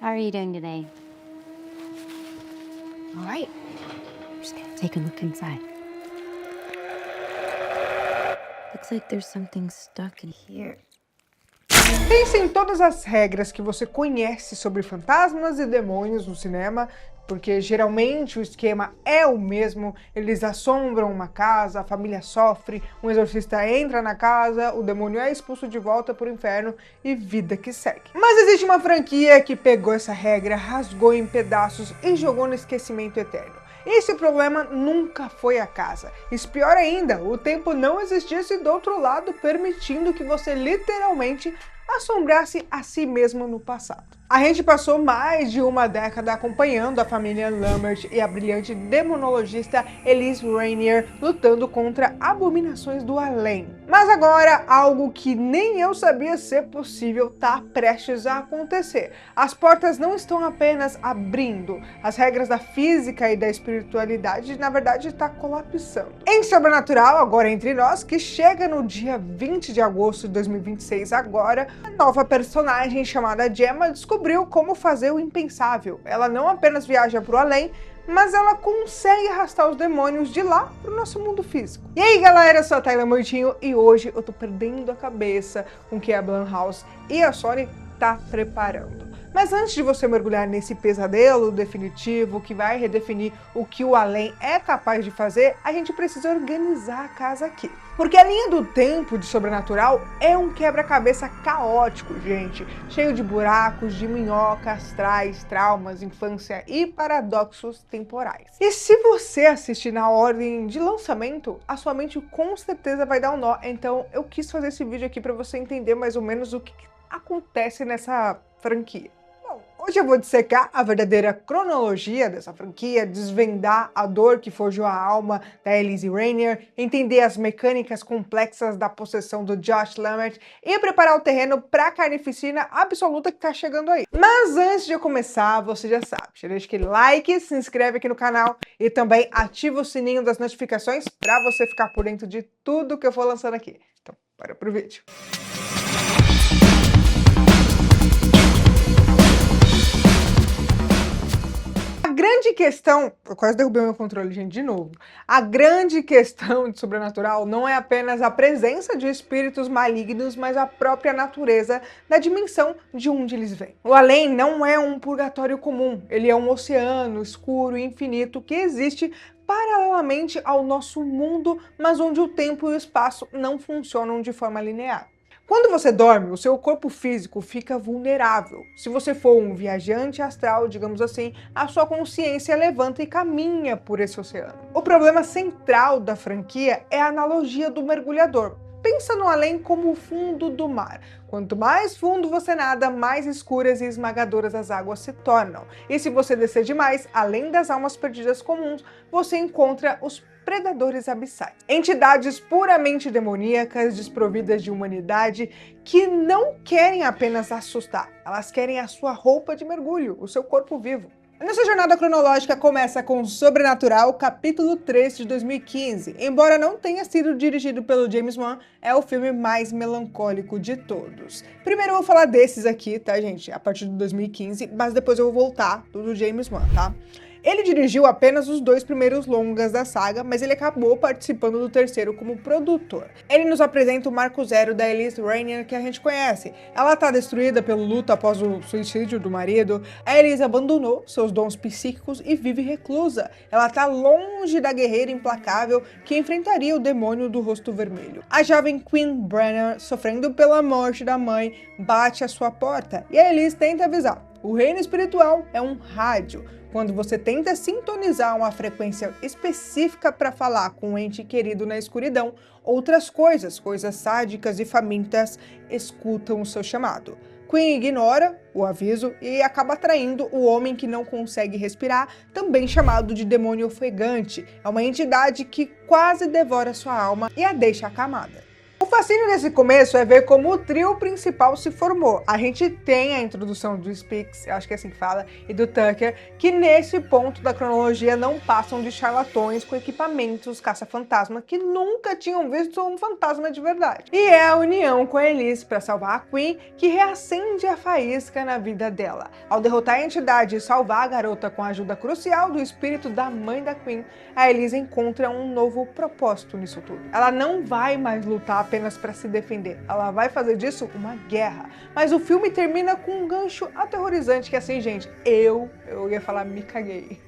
How are you doing today? All right. I'm just gonna take a look inside. Looks like there's something stuck in here. Pense em todas as regras que você conhece sobre fantasmas e demônios no cinema, porque geralmente o esquema é o mesmo, eles assombram uma casa, a família sofre, um exorcista entra na casa, o demônio é expulso de volta para o inferno e vida que segue. Mas existe uma franquia que pegou essa regra, rasgou em pedaços e jogou no esquecimento eterno. Esse problema nunca foi a casa. E pior ainda, o tempo não existisse do outro lado, permitindo que você literalmente assombrasse a si mesmo no passado. A gente passou mais de uma década acompanhando a família Lambert e a brilhante demonologista Elise Rainier lutando contra abominações do além. Mas agora, algo que nem eu sabia ser possível está prestes a acontecer. As portas não estão apenas abrindo, as regras da física e da espiritualidade, na verdade, está colapsando. Em Sobrenatural, agora entre nós, que chega no dia 20 de agosto de 2026 agora, a nova personagem chamada Gemma descobriu como fazer o impensável. Ela não apenas viaja para o além, mas ela consegue arrastar os demônios de lá para o nosso mundo físico. E aí galera, eu sou a Tayla Moitinho e hoje eu tô perdendo a cabeça com o que a Blumhouse e a Sony tá preparando. Mas antes de você mergulhar nesse pesadelo definitivo que vai redefinir o que o além é capaz de fazer, a gente precisa organizar a casa aqui. Porque a linha do tempo de Sobrenatural é um quebra-cabeça caótico, gente, cheio de buracos, de minhoca, astrais, traumas, infância e paradoxos temporais. E se você assistir na ordem de lançamento, a sua mente com certeza vai dar um nó, então eu quis fazer esse vídeo aqui para você entender mais ou menos o que acontece nessa franquia. Hoje eu vou dissecar a verdadeira cronologia dessa franquia, desvendar a dor que forjou a alma da Elise Rainier, entender as mecânicas complexas da possessão do Josh Lambert e preparar o terreno para a carnificina absoluta que tá chegando aí. Mas antes de eu começar, você já sabe, já deixa aquele like, se inscreve aqui no canal e também ativa o sininho das notificações para você ficar por dentro de tudo que eu for lançando aqui. Então, bora pro vídeo. A grande questão, eu quase derrubei meu controle, gente, de novo. A grande questão de Sobrenatural não é apenas a presença de espíritos malignos, mas a própria natureza da dimensão de onde eles vêm. O além não é um purgatório comum, ele é um oceano escuro e infinito que existe paralelamente ao nosso mundo, mas onde o tempo e o espaço não funcionam de forma linear. Quando você dorme, o seu corpo físico fica vulnerável. Se você for um viajante astral, digamos assim, a sua consciência levanta e caminha por esse oceano. O problema central da franquia é a analogia do mergulhador. Pensa no além como o fundo do mar. Quanto mais fundo você nada, mais escuras e esmagadoras as águas se tornam. E se você descer demais, além das almas perdidas comuns, você encontra os predadores abissais. Entidades puramente demoníacas, desprovidas de humanidade, que não querem apenas assustar, elas querem a sua roupa de mergulho, o seu corpo vivo. A nossa jornada cronológica começa com Sobrenatural, capítulo 3 de 2015. Embora não tenha sido dirigido pelo James Wan, é o filme mais melancólico de todos. Primeiro eu vou falar desses aqui, tá, gente? A partir de 2015, mas depois eu vou voltar do James Wan, tá? Ele dirigiu apenas os 2 primeiros longas da saga, mas ele acabou participando do terceiro como produtor. Ele nos apresenta o marco zero da Elise Rainier que a gente conhece. Ela está destruída pelo luto após o suicídio do marido. A Elise abandonou seus dons psíquicos e vive reclusa. Ela está longe da guerreira implacável que enfrentaria o demônio do rosto vermelho. A jovem Queen Brenner, sofrendo pela morte da mãe, bate à sua porta e a Elise tenta avisar. O reino espiritual é um rádio. Quando você tenta sintonizar uma frequência específica para falar com um ente querido na escuridão, outras coisas sádicas e famintas, escutam o seu chamado. Queen ignora o aviso e acaba atraindo o homem que não consegue respirar, também chamado de demônio ofegante. É uma entidade que quase devora sua alma e a deixa acamada. O fascínio nesse começo é ver como o trio principal se formou. A gente tem a introdução do Speaks, eu acho que é assim que fala, e do Tucker, que nesse ponto da cronologia não passam de charlatões com equipamentos caça-fantasma que nunca tinham visto um fantasma de verdade. E é a união com a Elise para salvar a Queen que reacende a faísca na vida dela. Ao derrotar a entidade e salvar a garota com a ajuda crucial do espírito da mãe da Queen, a Elise encontra um novo propósito nisso tudo. Ela não vai mais lutar apenas para se defender, ela vai fazer disso uma guerra. Mas o filme termina com um gancho aterrorizante que assim, gente, eu ia falar me caguei.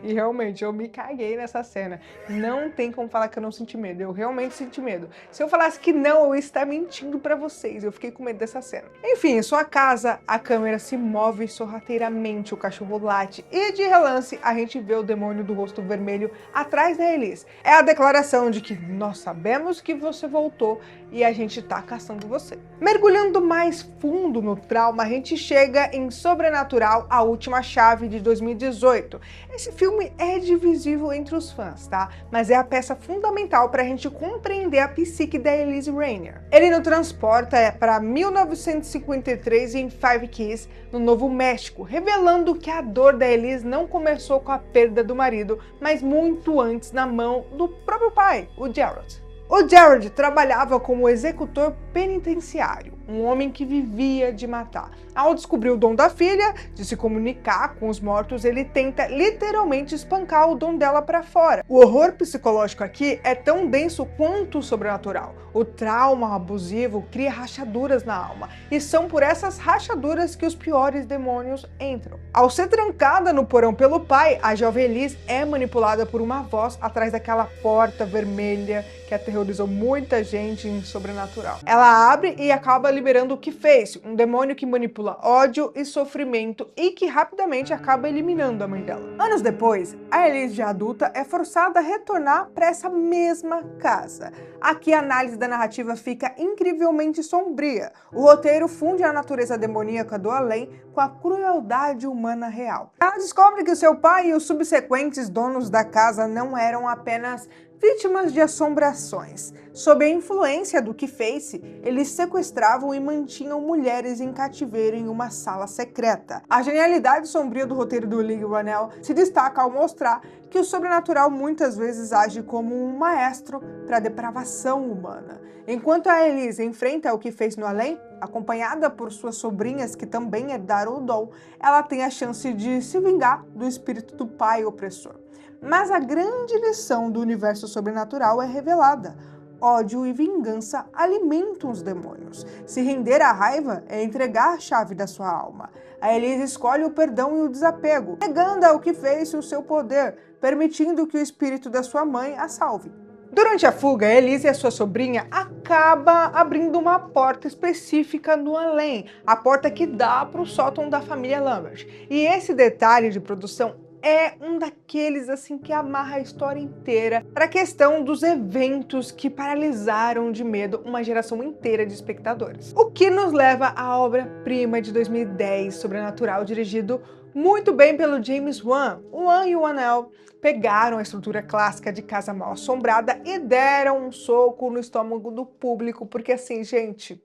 E realmente, eu me caguei nessa cena. Não tem como falar que eu não senti medo. Eu realmente senti medo. Se eu falasse que não, eu ia estar mentindo pra vocês. Eu fiquei com medo dessa cena. Enfim, em sua casa, a câmera se move sorrateiramente, o cachorro late e de relance a gente vê o demônio do rosto vermelho atrás da Elise. É a declaração de que nós sabemos que você voltou e a gente tá caçando você. Mergulhando mais fundo no trauma, a gente chega em Sobrenatural, A Última Chave, de 2018. Esse filme é divisível entre os fãs, tá? Mas é a peça fundamental para a gente compreender a psique da Elise Rainier. Ele nos transporta para 1953 em Five Keys, no Novo México, revelando que a dor da Elise não começou com a perda do marido, mas muito antes na mão do próprio pai, o Gerald. O Gerald trabalhava como executor penitenciário, um homem que vivia de matar. Ao descobrir o dom da filha, de se comunicar com os mortos, ele tenta literalmente espancar o dom dela para fora. O horror psicológico aqui é tão denso quanto o sobrenatural. O trauma abusivo cria rachaduras na alma, e são por essas rachaduras que os piores demônios entram. Ao ser trancada no porão pelo pai, a jovem Elise é manipulada por uma voz atrás daquela porta vermelha que aterrorizou muita gente em Sobrenatural. Ela abre e acaba liberando o Keyface, um demônio que manipula ódio e sofrimento e que rapidamente acaba eliminando a mãe dela. Anos depois, a Elise de adulta é forçada a retornar para essa mesma casa. Aqui a análise da narrativa fica incrivelmente sombria. O roteiro funde a natureza demoníaca do além com a crueldade humana real. Ela descobre que seu pai e os subsequentes donos da casa não eram apenas vítimas de assombrações. Sob a influência do Keyface, eles sequestravam e mantinham mulheres em cativeiro em uma sala secreta. A genialidade sombria do roteiro do Lee Whannell se destaca ao mostrar que o sobrenatural muitas vezes age como um maestro para a depravação humana. Enquanto a Elise enfrenta o Keyface no além, acompanhada por suas sobrinhas que também herdaram o dom, ela tem a chance de se vingar do espírito do pai opressor. Mas a grande lição do universo sobrenatural é revelada. Ódio e vingança alimentam os demônios. Se render à raiva é entregar a chave da sua alma. A Elise escolhe o perdão e o desapego, negando ao Keyface o seu poder, permitindo que o espírito da sua mãe a salve. Durante a fuga, Elise e a sua sobrinha acabam abrindo uma porta específica no além, a porta que dá para o sótão da família Lambert. E esse detalhe de produção é um daqueles assim que amarra a história inteira para a questão dos eventos que paralisaram de medo uma geração inteira de espectadores. O que nos leva à obra-prima de 2010, Sobrenatural, dirigido muito bem pelo James Wan. O Wan e o Whannell pegaram a estrutura clássica de Casa Mal Assombrada e deram um soco no estômago do público, porque assim, gente,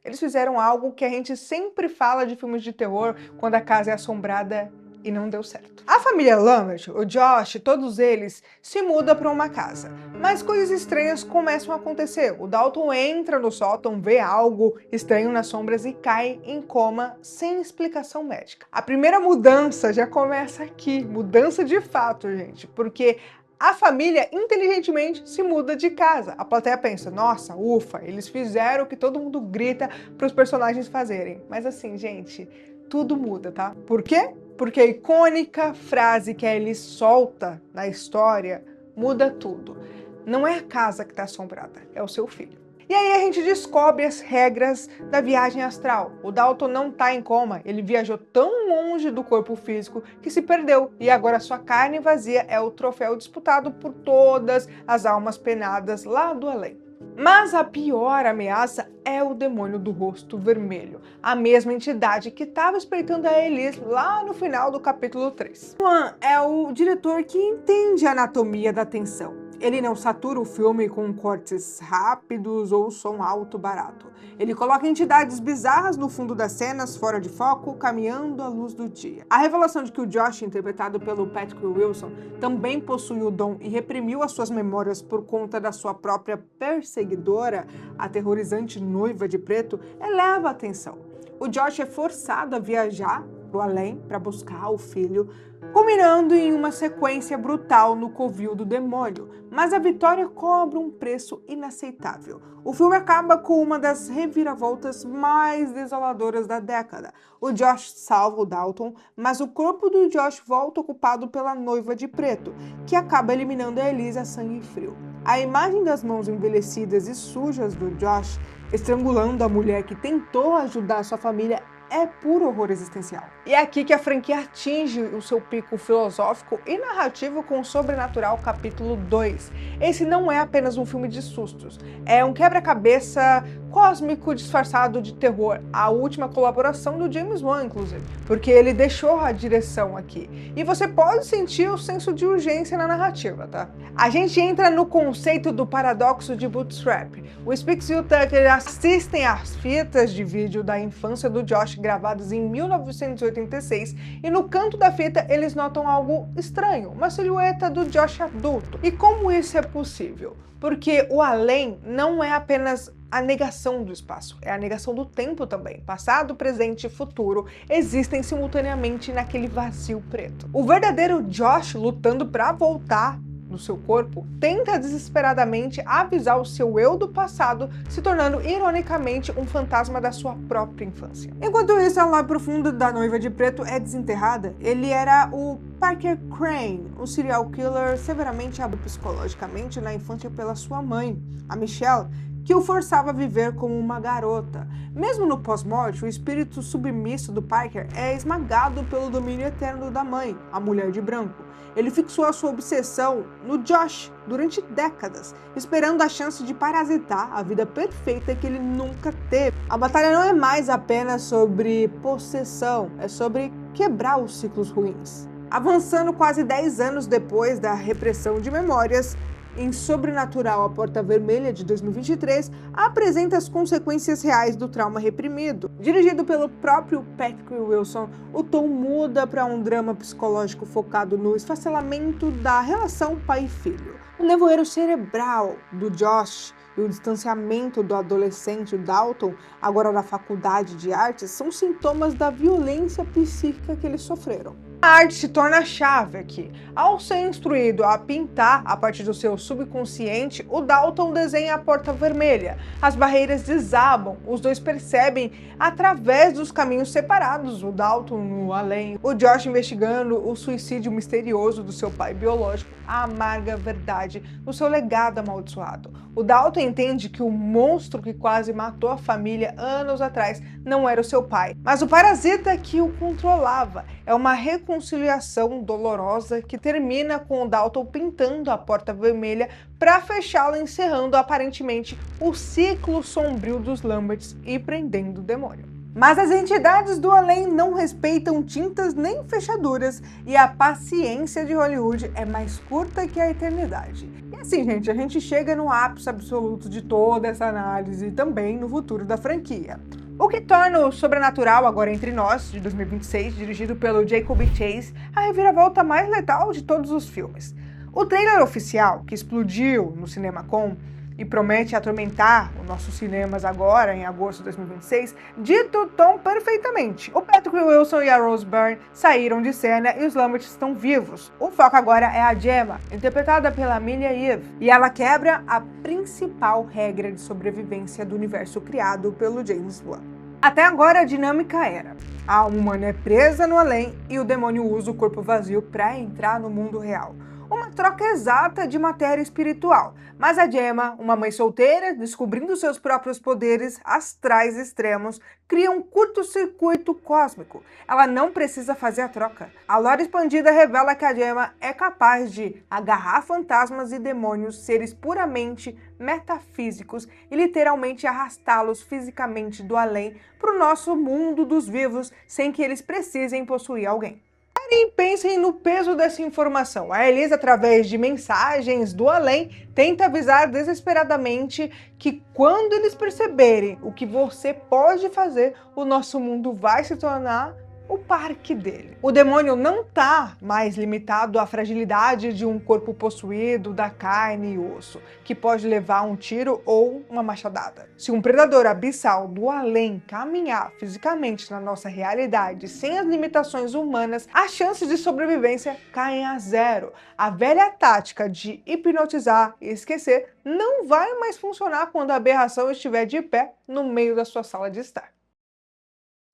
eles fizeram algo que a gente sempre fala de filmes de terror quando a casa é assombrada e não deu certo. A família Lambert, o Josh, todos eles se mudam para uma casa, mas coisas estranhas começam a acontecer. O Dalton entra no sótão, vê algo estranho nas sombras e cai em coma sem explicação médica. A primeira mudança já começa aqui, mudança de fato, gente, porque a família inteligentemente se muda de casa. A plateia pensa, nossa, ufa, eles fizeram o que todo mundo grita para os personagens fazerem. Mas assim, gente, tudo muda, tá? Por quê? Porque a icônica frase que a Ellie solta na história muda tudo. Não é a casa que está assombrada, é o seu filho. E aí a gente descobre as regras da viagem astral. O Dalton não está em coma, ele viajou tão longe do corpo físico que se perdeu. E agora sua carne vazia é o troféu disputado por todas as almas penadas lá do além. Mas a pior ameaça é o demônio do rosto vermelho, a mesma entidade que estava espreitando a Elise lá no final do capítulo 3. Wan é o diretor que entende a anatomia da tensão. Ele não satura o filme com cortes rápidos ou som alto barato. Ele coloca entidades bizarras no fundo das cenas, fora de foco, caminhando à luz do dia. A revelação de que o Josh, interpretado pelo Patrick Wilson, também possui o dom e reprimiu as suas memórias por conta da sua própria perseguidora, a aterrorizante noiva de preto, eleva a atenção. O Josh é forçado a viajar para o além para buscar o filho, culminando em uma sequência brutal no covil do demônio, mas a vitória cobra um preço inaceitável. O filme acaba com uma das reviravoltas mais desoladoras da década. O Josh salva o Dalton, mas o corpo do Josh volta ocupado pela noiva de preto, que acaba eliminando a Elise a sangue frio. A imagem das mãos envelhecidas e sujas do Josh estrangulando a mulher que tentou ajudar sua família é puro horror existencial. E é aqui que a franquia atinge o seu pico filosófico e narrativo com o Sobrenatural Capítulo 2. Esse não é apenas um filme de sustos, é um quebra-cabeça cósmico disfarçado de terror, a última colaboração do James Wan, inclusive, porque ele deixou a direção aqui. E você pode sentir o senso de urgência na narrativa, tá? A gente entra no conceito do paradoxo de Bootstrap. O Speaks e o Tucker assistem às fitas de vídeo da infância do Josh gravadas em 1986 e no canto da fita eles notam algo estranho, uma silhueta do Josh adulto. E como isso é possível? Porque o além não é apenas a negação do espaço, é a negação do tempo também. Passado, presente e futuro existem simultaneamente naquele vazio preto. O verdadeiro Josh, lutando para voltar no seu corpo, tenta desesperadamente avisar o seu eu do passado, se tornando ironicamente um fantasma da sua própria infância. Enquanto isso, a lá profundo da noiva de preto é desenterrada, ele era o Parker Crane, um serial killer severamente abusivo psicologicamente na infância pela sua mãe, a Michelle, que o forçava a viver como uma garota. Mesmo no pós-morte, o espírito submisso do Parker é esmagado pelo domínio eterno da mãe, a mulher de branco. Ele fixou a sua obsessão no Josh durante décadas, esperando a chance de parasitar a vida perfeita que ele nunca teve. A batalha não é mais apenas sobre possessão, é sobre quebrar os ciclos ruins. Avançando quase 10 anos depois da repressão de memórias, em Sobrenatural, a Porta Vermelha, de 2023, apresenta as consequências reais do trauma reprimido. Dirigido pelo próprio Patrick Wilson, o tom muda para um drama psicológico focado no esfacelamento da relação pai e filho. O nevoeiro cerebral do Josh e o distanciamento do adolescente Dalton, agora da faculdade de artes, são sintomas da violência psíquica que eles sofreram. A arte se torna a chave aqui. Ao ser instruído a pintar a partir do seu subconsciente, o Dalton desenha a Porta Vermelha. As barreiras desabam, os dois percebem através dos caminhos separados, o Dalton no além, o Josh investigando o suicídio misterioso do seu pai biológico, a amarga verdade do seu legado amaldiçoado. O Dalton entende que o monstro que quase matou a família anos atrás não era o seu pai, mas o parasita que o controlava. É uma reconciliação dolorosa que termina com o Dalton pintando a Porta Vermelha para fechá-la, encerrando aparentemente o ciclo sombrio dos Lamberts e prendendo o demônio. Mas as entidades do além não respeitam tintas nem fechaduras e a paciência de Hollywood é mais curta que a eternidade. E assim, gente, a gente chega no ápice absoluto de toda essa análise e também no futuro da franquia. O que torna o Sobrenatural Agora Entre Nós, de 2026, dirigido pelo Jacob Chase, a reviravolta mais letal de todos os filmes. O trailer oficial, que explodiu no CinemaCon e promete atormentar os nossos cinemas agora, em agosto de 2026, dita o tom perfeitamente. O Patrick Wilson e a Rose Byrne saíram de cena e os Lamberts estão vivos. O foco agora é a Gemma, interpretada pela Amelia Eve, e ela quebra a principal regra de sobrevivência do universo criado pelo James Wan. Até agora a dinâmica era: a humana é presa no além e o demônio usa o corpo vazio para entrar no mundo real. Uma troca exata de matéria espiritual, mas a Gemma, uma mãe solteira, descobrindo seus próprios poderes astrais extremos, cria um curto-circuito cósmico. Ela não precisa fazer a troca. A lore expandida revela que a Gemma é capaz de agarrar fantasmas e demônios, seres puramente metafísicos, e literalmente arrastá-los fisicamente do além para o nosso mundo dos vivos, sem que eles precisem possuir alguém. E pensem no peso dessa informação. A Elise, através de mensagens do além, tenta avisar desesperadamente que quando eles perceberem o que você pode fazer, o nosso mundo vai se tornar o parque dele. O demônio não está mais limitado à fragilidade de um corpo possuído da carne e osso, que pode levar um tiro ou uma machadada. Se um predador abissal do além caminhar fisicamente na nossa realidade sem as limitações humanas, as chances de sobrevivência caem a zero. A velha tática de hipnotizar e esquecer não vai mais funcionar quando a aberração estiver de pé no meio da sua sala de estar.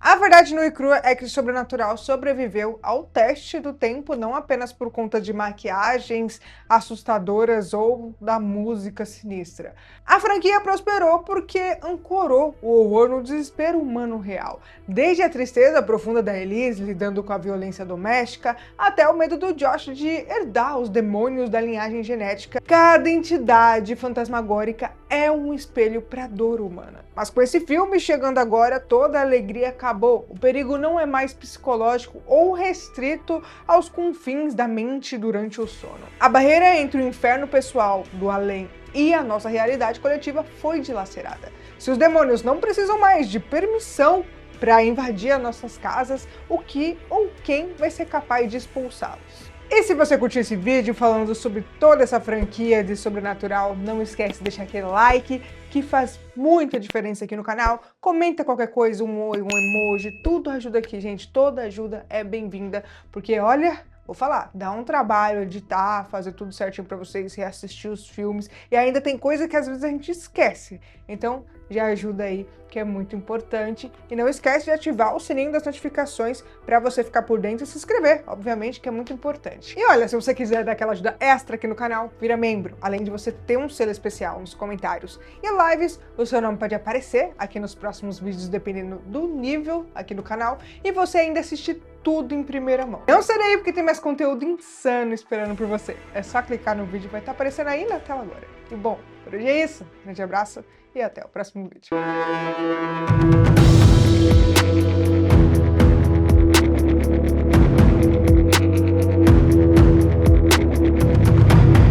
A verdade nua e crua é que o sobrenatural sobreviveu ao teste do tempo, não apenas por conta de maquiagens assustadoras ou da música sinistra. A franquia prosperou porque ancorou o horror no desespero humano real. Desde a tristeza profunda da Elise lidando com a violência doméstica, até o medo do Josh de herdar os demônios da linhagem genética. Cada entidade fantasmagórica é um espelho para a dor humana. Mas com esse filme chegando agora, toda a alegria acabou. O perigo não é mais psicológico ou restrito aos confins da mente durante o sono. A barreira entre o inferno pessoal do além e a nossa realidade coletiva foi dilacerada. Se os demônios não precisam mais de permissão para invadir as nossas casas, o que ou quem vai ser capaz de expulsá-los? E se você curtiu esse vídeo falando sobre toda essa franquia de sobrenatural, não esquece de deixar aquele like, que faz muita diferença aqui no canal. Comenta qualquer coisa, um oi, um emoji, tudo ajuda aqui, gente. Toda ajuda é bem-vinda, porque olha, vou falar, dá um trabalho editar, fazer tudo certinho pra vocês, reassistir os filmes, e ainda tem coisa que às vezes a gente esquece. Então, já ajuda aí, que é muito importante. E não esquece de ativar o sininho das notificações para você ficar por dentro e se inscrever, obviamente, que é muito importante. E olha, se você quiser dar aquela ajuda extra aqui no canal, vira membro, além de você ter um selo especial nos comentários e lives, o seu nome pode aparecer aqui nos próximos vídeos, dependendo do nível aqui no canal, e você ainda assiste tudo em primeira mão. Não sai daí porque tem mais conteúdo insano esperando por você. É só clicar no vídeo, vai estar aparecendo aí na tela agora. E bom, por hoje é isso. Grande abraço e até o próximo vídeo.